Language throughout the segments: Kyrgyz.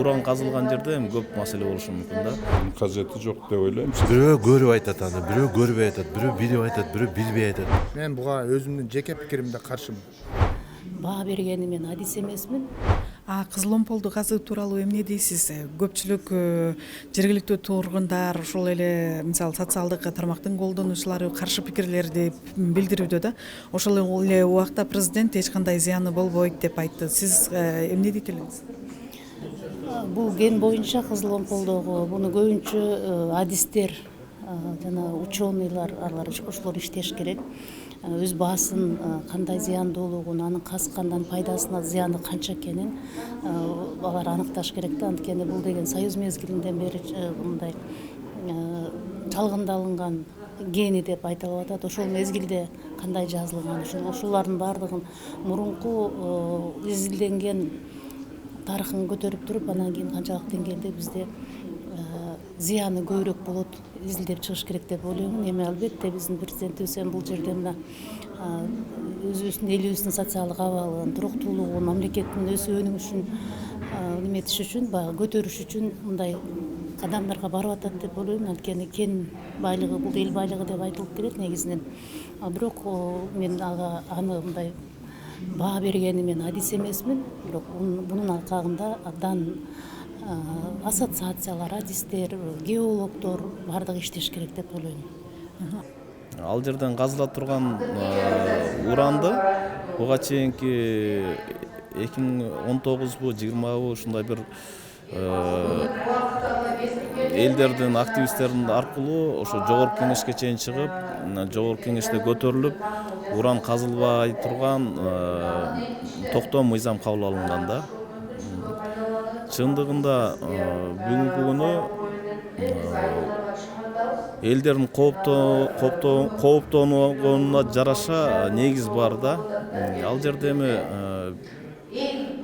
уран казылган жерде эми көп маселе болушу мүмкүн да. Кажети жок деп ойлойм. Бирөө көрүп айтат аны, бирөө көрбөй айтат, бирөө билип айтат, бирөө билбей айтат. Мен буга өзүмдүн жеке пикиримде каршымын. Баа бергени мен адис эмесмин. Кызыл омполду казуу тууралуу эмне дейсиз? Көпчүлүк жергиликтүү тургундар ушул эле мисалы социалдык тармактын колдонуучулары каршы пикирлерди билдирүүдө да. Ошол эле убакта президент эч кандай зыяны болбойт деп айтты. Сиз эмне дейт элеңиз? Бул ген боюнча кызыл омполдогу буну көбүнчө адистер жана ученыйлар ошолор иштеш керек. Өз баасын кандай зыяндуулугун, анын кандай пайдасына зыяны канча экенин алар аныкташ керек да. Анткени бул деген союз мезгилинден бери мындай чалгындалынган гени деп айтылып атат. Ошол мезгилде кандай жазылган, ошолордун баардыгын мурунку изилденген тарыхын көтөрүп туруп, анан кийин канчалык деңгээлде бизде зыяны көбүрөөк болот изилдеп чыгыш керек деп ойлоймун. Эми албетте биздин президентибиз бул жерде мына өзүбүздүн элибиздин социалдык абалын, туруктуулугун, мамлекеттин өсүп өнүгүшүн неметиш үчүн, баягы көтөрүш үчүн мындай кадамдарга барып атат деп ойлойм. Анткени кен байлыгы бул эл байлыгы деп айтылып келет негизинен. Бирок мен аны мындай баа бергени мен адис эмесмин. Бирок бунун алкагында абдан ассоциациялар, адистер, геологдор баардыгы иштеш керек деп ойлойм. Ал жерден казыла турган уранды буга чейинки 2019бу 20бу ушундай бир элдердин активисттердин аркылуу ошо жогорку кеңешке чейин чыгып, жогорку кеңеште көтөрүлүп, уран казылбай турган токтом мыйзам кабыл алынган да. Чындыгында бүгүнкү күнү элдердин кооптонугуна жараша негиз бар да. Ал жерде эми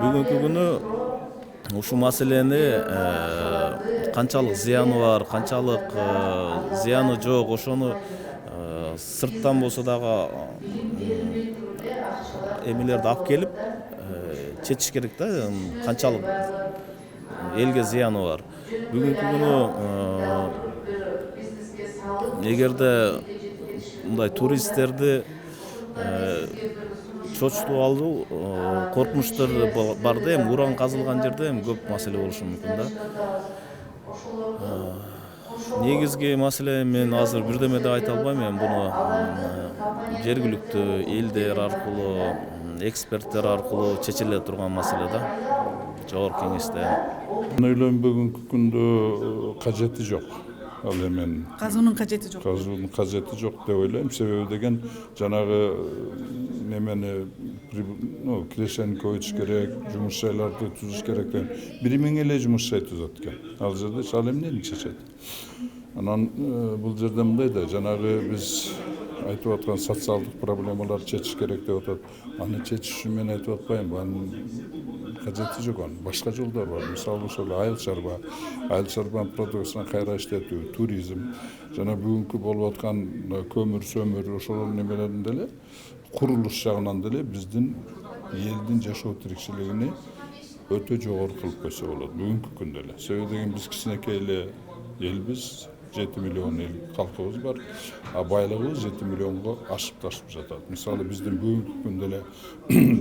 бүгүнкү күнү ушул маселени канчалык зыяны бар, канчалык зыяны жок, ошону сырттан болсо дагы эмелерди алып келип чечиш керек да, канчалык элге зыяны бар. Бүгүнкү күнү эгерде мындай туристтерди чочтуп алуу коркунучтар бар да, эми уран казылган жерде эми көп маселе болушу мүмкүн да. Негизги маселе мен азыр бирдеме деп айта албайм. Мен буну жергиликтүү элдер аркылуу, эксперттер аркылуу чечиле турган маселе да. Жогорку кеңеште. Мен ойлойм бүгүнкү күндө кажети жок. Ал эми Казуунун кажети жок. Казуунун кажети жок деп ойлойм. Себеби деген жанагы немени кирешени көбөйтүш керек, жумуш жайларды түзүш керек деген 1000 эле жумуш жай түзөт экен. Ал жерде ал эмнени чечет? Анан бул жерде мындай да, жанагы биз айтып аткан социалдык проблемалар чечиш керек деп атат. Аны чечиш үчүн мен айтып атпайм. Анын кажети жок, анын башка жолдор бар. Мисалы ошол айыл чарбанын продукциясын кайра иштетүү, туризм, жана бүгүнкү болуп аткан көмүр ошол немелердин деле курулуш жагынан деле биздин элдин жашоо тиричилигини өтө жогору кылып койсо болот бүгүнкү күндө эле. Себеби деген биз кичинекей эле элбиз, 7 миллион эл калкыбыз бар, байлыгыбыз 7 миллионго ашып жатат. Мисалы биздин бүгүнкү күндө эле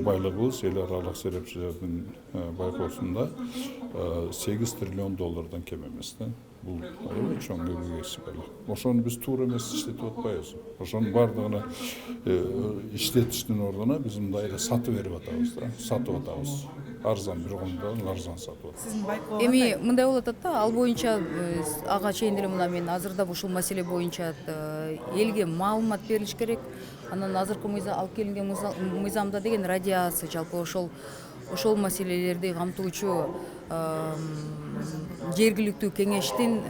байлыгыбыз эл аралык серепчилердин байкоосунда 8 триллион доллардан кем эмес да. Бул аябай чоң кесип эле. Ошону биз туура эмес иштетип атпайбыз. Ошонун баардыгына иштетиштин ордуна биз мындай эле сатып берип атабыз да. Сатып атабыз. Арзан бир комдон арзан сатып атабыз. Эми мындай болуп атат да, ал боюнча ага чейин деле мына мен азырда ушул маселе боюнча элге маалымат берилиш керек. Анан азыркы алып келинген мыйзамда деген радиация жалпы ошол маселелерди камтуучу жергиликтүү кеңештин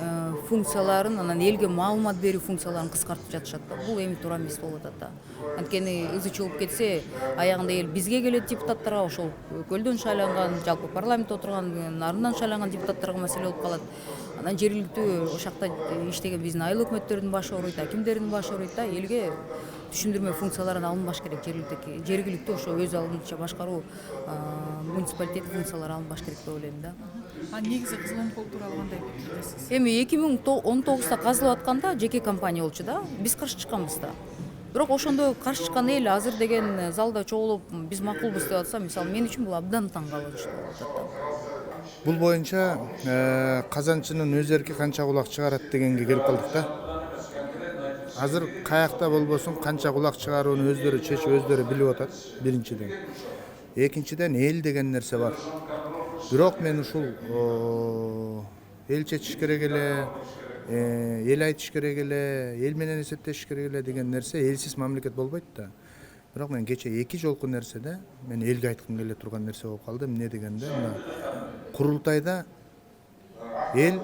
функцияларын, анан элге маалымат берүү функцияларын кыскартып жатышат да. Бул эми туура эмес болуп атат да. Анткени ызы чуулуп кетсе, аягында эл бизге келет, депутаттарга, ошол өлкөлдөн шайланган, жалпы парламентте отурган, нарындан шайланган депутаттарга маселе болуп калат. Анан жергиликтүү ошол жакта иштеген биздин айыл өкмөттөрдүн башы ооруйт, акимдердин башы ооруйт да. Элге түшүндүрмө функцияларын алынбаш керек. Жергиликтүү ошо өз алдынча башкаруу муниципалитет функциялары алынбаш керек деп ойлойм да. негизи кызыл омпол тууралуу кандай пикирдесиз? Эми 2019 казылып атканда жеке компания болчу да, биз каршы чыкканбыз да. Бирок ошондо каршы чыккан эл азыр деген залда чогулуп биз макулбуз деп атса, мисалы мен үчүн бул абдан таң калыштуу болуп атат да. Бул боюнча казанчынын өз эрки канча кулак чыгарат дегенге келип калдык да. Азыр каякта болбосун канча кулак чыгарууну өздөрү чечип, өздөрү билип атат, биринчиден. Экинчиден эл деген нерсе бар. Бирок мен ушул эл чечиш керек эле, эл айтыш керек эле, эл менен эсептешиш керек эле деген нерсе элсиз мамлекет болбойт да. Бирок мен кече 2 жолку нерседе мен элге айткым келе турган нерсе болуп калды. Эмне дегенде, мына курултайда эл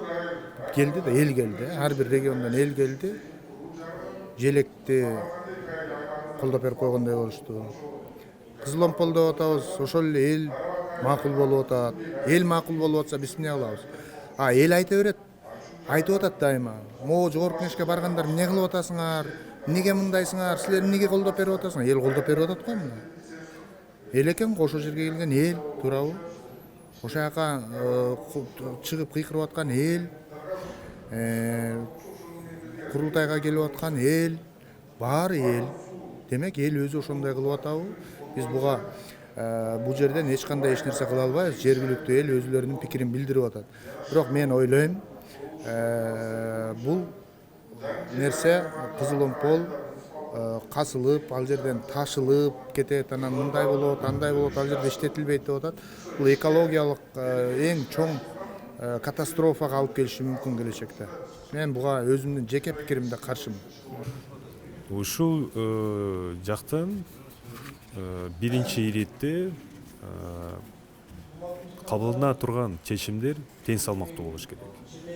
келди да, эл келди. Ар бир региондон эл келди. Желекти колдоп берип койгондой болушту. Кызыл омпол деп атабыз, ошол эле эл макул болуп атат. Эл макул болуп атса биз эмне кылабыз? Эл айта берет. Айтып атат дайыма. Могу жогорку кеңешке баргандар эмне кылып атасыңар? Эмнеге мындайсыңар? Силер эмнеге колдоп берип атасыңар? Эл колдоп берип атат го мына. Эл экен го ошол жерге келген эл, туурабы? Ошол жака чыгып кыйкырып аткан эл, курултайга келип аткан эл, баары эл. Демек эл өзү ошондой кылып атабы? Биз буга бул жерден эч кандай эч нерсе кыла албайбыз. Жергиликтүү эл өзүлөрүнүн пикирин билдирип атат. Бирок мен ойлойм, бул нерсе кызыл омпол касылып, ал жерден ташылып кетет, анан мындай болот, андай болот, ал жерде иштетилбейт деп атат. Бул экологиялык эң чоң катастрофага алып келиши мүмкүн келечекте. Мен буга өзүмдүн жеке пикиримде каршымын. Ушул жактан биринчи иретте кабылдана турган чечимдер тең салмактуу болуш керек.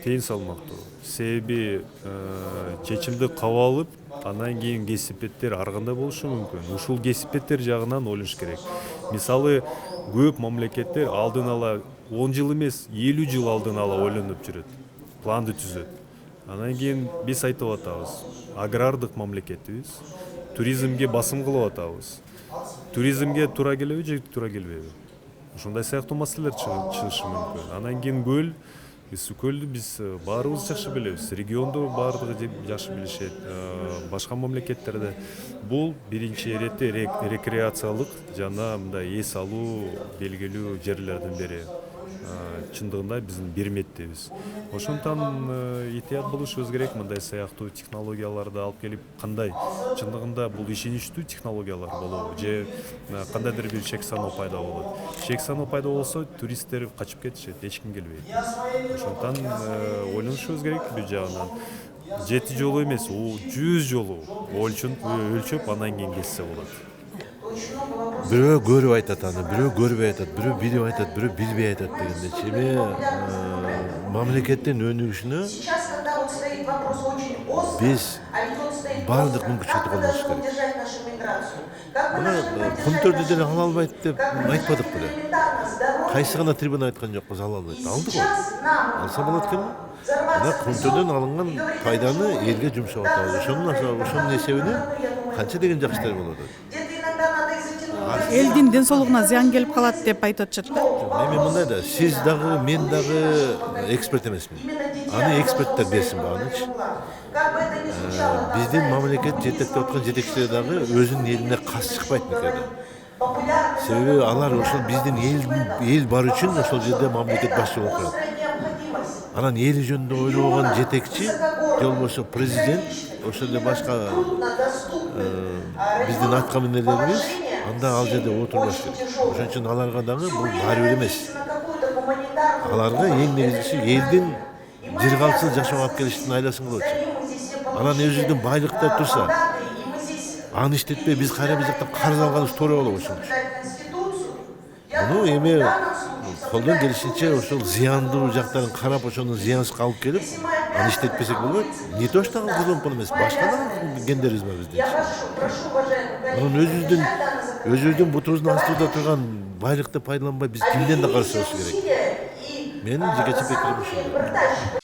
Тең салмактуу. Себеби чечимди кабыл алып, андан кийин кесипеттер ар кандай болушу мүмкүн. Ушул кесипеттер жагынан ойлош керек. Мисалы, көп мамлекеттер алдын ала 10 жыл эмес, 50 жыл алдын ала ойлонуп жүрөт. Планды түзөт. Анан кийин биз айтып атабыз. Агрардык мамлекетибиз. Туризмге басым кылып атабыз. Туризмге туура келеби же туура келбейби? Ушундай сыяктуу маселелер чыгышы мүмкүн. Анан кийин көл, көлдү биз баарыбыз жакшы билебиз. Региондо баардыгы жакшы билишет. Башка мамлекеттерде бул биринчи иретте рекреациялык жана мындай эс алуу белгилүү жерлердин бири. Чындыгында биздин берметтебиз. Ошондон этият болушубуз керек, мындай сыяктуу технологияларды алып келип, кандай чындыгында бул ишеничтүү технологиялар болобу же кандайдыр бир чек саноо пайда болот. Чек саноо пайда болсо туристтер качып кетишет, эч ким келбейт. Ошондон ойлонушубуз керек бул жагынан. 7 жолу эмес, 100 жолу өлчөп андан кийин кессе болот. Бирөө көрүп айтат аны, бирөө көрбөй айтат, бирөө билип айтат, бирөө билбей айтат дегендечи. Эми мамлекеттин өнүгүшүнө биз баардык мүмкүнчүлүктү колдонуш керек. Мына Кумтөрдү деле ала албайт деп айтпадык беле. Кайсы гана трибуна айткан жокпуз, ала албайт. Алдык го. Алса болот экенби? Мына Кумтөрдөн алынган пайданы элге жумшап атабыз. Ошонун эсебинен канча деген жакшы иштер болуп атат. Элдин ден соолугуна зыян келип калат деп айтып атышат да. Эми мындай да, сиз дагы, мен дагы эксперт эмесмин. Аны эксперттер берсин баганычы. Биздин мамлекет жетектеп аткан жетекчилер дагы өзүнүн элине кас чыкпайт мекенде. Себеби алар ошол биздин эл бар үчүн ошол жерде мамлекет башчы болуп турат. Анан эли жөнүндө ойлогон жетекчи, же болбосо президент, ошол эле башка биздин аткаминерлерибиз анда ал жерде отурбаш керек. Ошон үчүн аларга дагы бул баары бир эмес. Аларга эң негизгиси элдин жыргалчыл жашоого алып келиштин айласын кылуучу. Анан өзүбүздүн байлыктар турса, аны иштетпей биз кайра бир жактан карыз алганыбыз туура болобу ошон үчүн. Муну эми колдон келишинче ошол зыяндуу жактарын карап, ошону зыянсыз алып келип, аны иштетпесек болбойт. Не то что кызыл омпол эмес, башка да гендерибиз бар биздин. Анан өзүбүздүн бутубуздун астында турган байлыкты пайдаланбай биз кимден да карыз алыш керек. Менин жекече пикирим ушул.